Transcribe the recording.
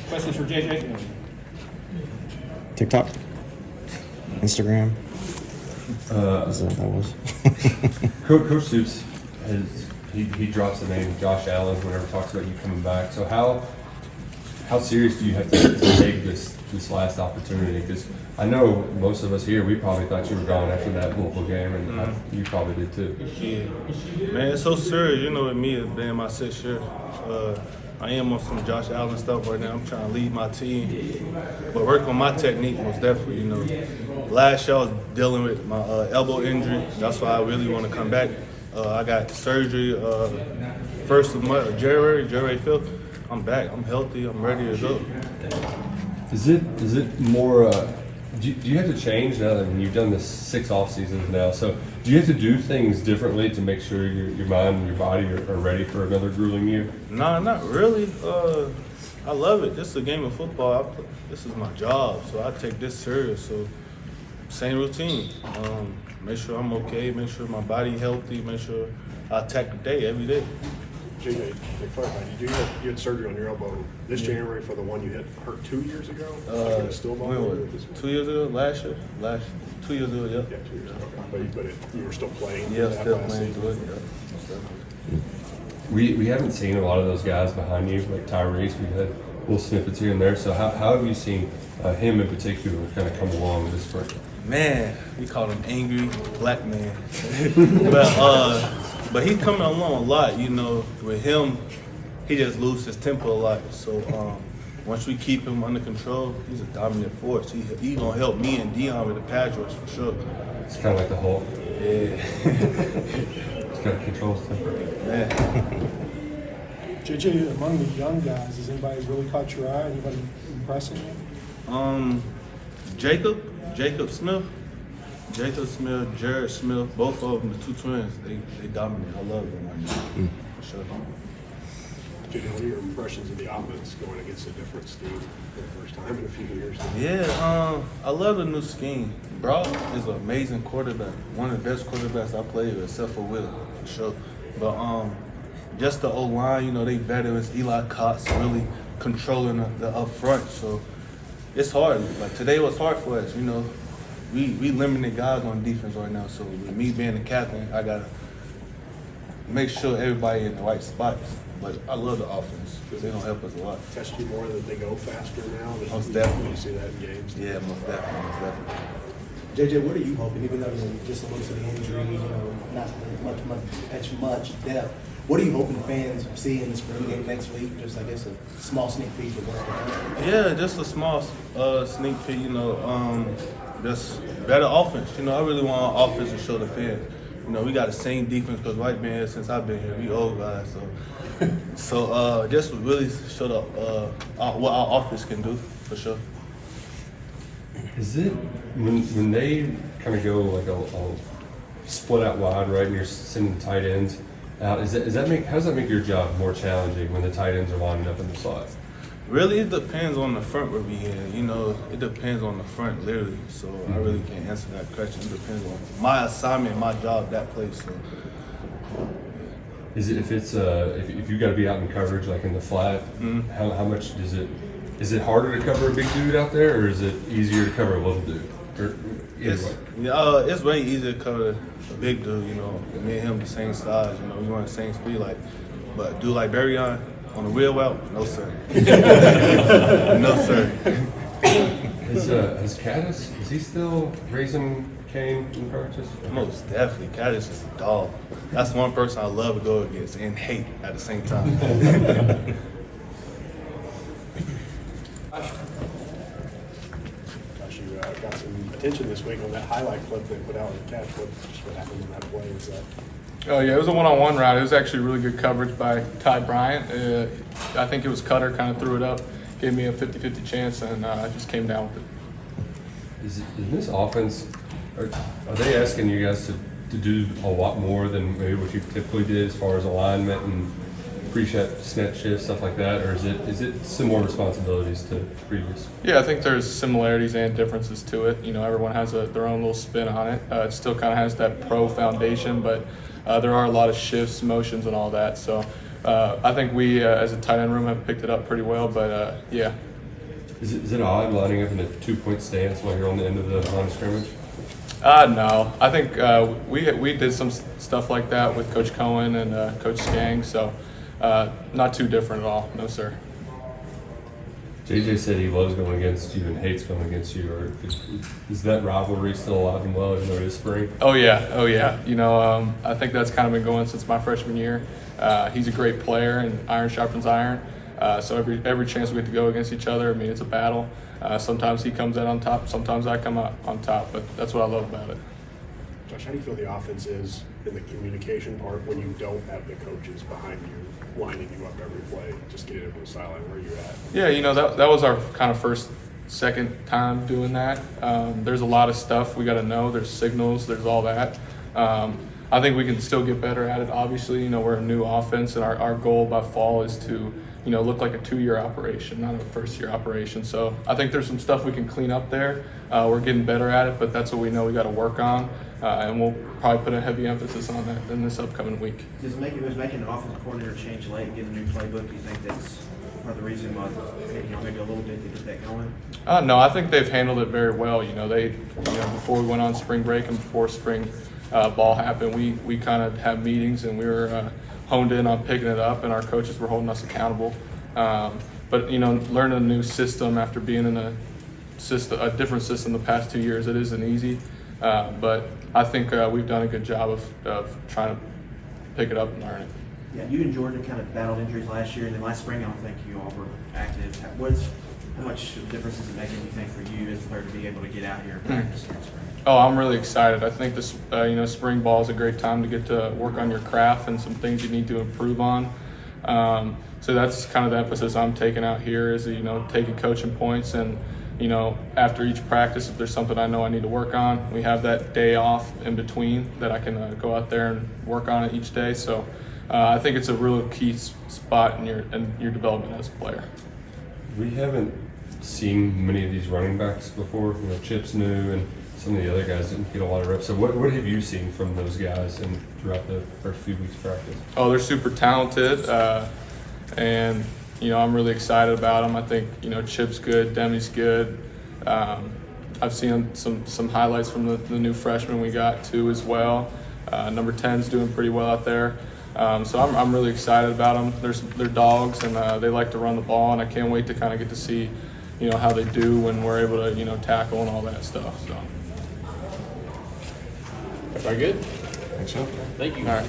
Questions for JJ? TikTok, Instagram. Is that was? Coach Stoops he drops the name Josh Allen whenever he talks about you coming back. So how serious do you have to take this last opportunity? Because I know most of us here, we probably thought you were gone after that Louisville game, and you probably did too. Yeah, man, it's so serious. You know, with me, it's been my 6th year. I am on some Josh Allen stuff right now. I'm trying to lead my team, but work on my technique most definitely. You know, last year I was dealing with my elbow injury. That's why I really want to come back. I got surgery first of January 5th. I'm back. I'm healthy. I'm ready to go. Is it more? Do you have to change now that you've done this 6 off seasons now? So do you have to do things differently to make sure your mind and your body are ready for another grueling year? Nah, not really. I love it. This is a game of football. This is my job, so I take this serious. So same routine. Make sure I'm okay. Make sure my body healthy. Make sure I attack the day every day. JJ, to clarify, you had surgery on your elbow this January for the one you hurt 2 years ago? When was it? 2 years ago? Last year? 2 years ago, yeah. Yeah, 2 years ago. But you were still playing? Yeah, that still last playing season? good. Yeah. We haven't seen a lot of those guys behind you, like Tyrese. We had little snippets here and there. So how have you seen him in particular kind of come along this spring? Man, we call him angry black man. But he's coming along a lot, you know. With him, he just loses his temper a lot. So once we keep him under control, he's a dominant force. He gonna help me and Dion with the pass rush for sure. It's kind of like the Hulk. Yeah. He's got to control his temper. Man. JJ, among the young guys, has anybody really caught your eye? Anybody impressing you? Jacob Smith, Jared Smith, both of them, the 2 twins, they dominate. I love them right now, for sure. JJ, what are your impressions of the offense going against a different scheme for the first time in a few years? Yeah, I love the new scheme. Brock is an amazing quarterback, one of the best quarterbacks I played with, except for Will, for sure. But just the O-line, you know, they veterans. Eli Kattus really controlling the up front, so it's hard. Like today was hard for us, you know. We limited guys on defense right now, so with me being the captain, I gotta make sure everybody in the right spots. But I love the offense because they don't help us a lot. Test you more that they go faster now? Most definitely. You see that in games? Yeah, most definitely. JJ, what are you hoping, even though you just alluded to the injury, you know, not much depth, what are you hoping fans see in the spring game next week? Just, I guess, a small sneak peek of what's going on. Yeah, just a small sneak peek, you know, just better offense. You know, I really want our offense to show the fans. You know, we got the same defense because White been here since I've been here. We old guys, so just really show the what our offense can do for sure. Is it when they kind of go like a split out wide, right, and you're sending tight ends out? How does that make your job more challenging when the tight ends are lining up in the slot? Really, it depends on the front where we in. You know, it depends on the front, literally. So I really can't answer that question. It depends on my assignment, my job, that place. So. Is it if you got to be out in coverage like in the flat? How much is it harder to cover a big dude out there, or is it easier to cover a little dude? Or it's way easier to cover a big dude. You know, me and him the same size. You know, we run the same speed. But a dude like Barryon on the wheel route, no sir. No sir. Is Kattus, is he still raising Cain in practice? Most definitely, Kattus is a dog. That's one person I love to go against and hate at the same time. Gosh, you got some attention this week on that highlight clip they put out in the catch. What happened in that play? Is that? Oh yeah, it was a one-on-one route. It was actually really good coverage by Ty Bryant. I think it was Cutter kind of threw it up, gave me a 50-50 chance, and I just came down with it. Is this offense, are they asking you guys to do a lot more than maybe what you typically did as far as alignment and pre-snap shifts, stuff like that, or is it similar responsibilities to previous? Yeah, I think there's similarities and differences to it. You know, everyone has their own little spin on it. It still kind of has that pro foundation, but there are a lot of shifts, motions, and all that. So I think we, as a tight end room, have picked it up pretty well. But yeah, Is it odd lining up in a 2-point stance while you're on the end of the line of scrimmage? No, I think we did some stuff like that with Coach Cohen and Coach Skang, so not too different at all. No, sir. JJ said he loves going against you and hates going against you. Or is that rivalry still alive and well, even though it is spring? Oh yeah. You know, I think that's kind of been going since my freshman year. He's a great player, and iron sharpens iron. So every chance we get to go against each other, I mean, it's a battle. Sometimes he comes out on top, sometimes I come out on top, but that's what I love about it. Josh, how do you feel the offense is in the communication part when you don't have the coaches behind you, lining you up every play, just getting over the sideline? Where are you at? Yeah, you know, that was our kind of second time doing that. There's a lot of stuff we got to know. There's signals, there's all that. I think we can still get better at it. Obviously, you know, we're a new offense, and our goal by fall is to, you know, look like a 2-year operation, not a first-year operation. So I think there's some stuff we can clean up there. We're getting better at it, but that's what we know we got to work on, and we'll probably put a heavy emphasis on that in this upcoming week. Does making an offensive coordinator change late and get a new playbook? Do you think that's part of the reason why maybe a little bit to get that going? No, I think they've handled it very well. You know, before we went on spring break and before spring ball happened, we kind of had meetings, and we were honed in on picking it up, and our coaches were holding us accountable. But you know, learning a new system after being in a different system the past 2 years, it isn't easy. But I think we've done a good job of trying to pick it up and learn it. Yeah, you and Georgia kind of battled injuries last year, and then last spring I don't think you all were active. How much of a difference does it make, you think, for you as a player to be able to get out here and practice in the spring? Oh, I'm really excited. I think this, spring ball is a great time to get to work on your craft and some things you need to improve on. So that's kind of the emphasis I'm taking out here is, taking coaching points and, after each practice, if there's something I know I need to work on, we have that day off in between that I can go out there and work on it each day. So I think it's a real key spot in your development as a player. We haven't seen many of these running backs before. Chip's new, and some of the other guys didn't get a lot of reps. So what have you seen from those guys and throughout the first few weeks of practice? Oh, they're super talented, and I'm really excited about them. I think Chip's good, Demi's good. I've seen some highlights from the new freshman we got too as well. Number 10's doing pretty well out there. So I'm really excited about them. They're dogs, and they like to run the ball, and I can't wait to kind of get to see how they do when we're able to tackle and all that stuff. So. Very good. Think so? Thank you. All right.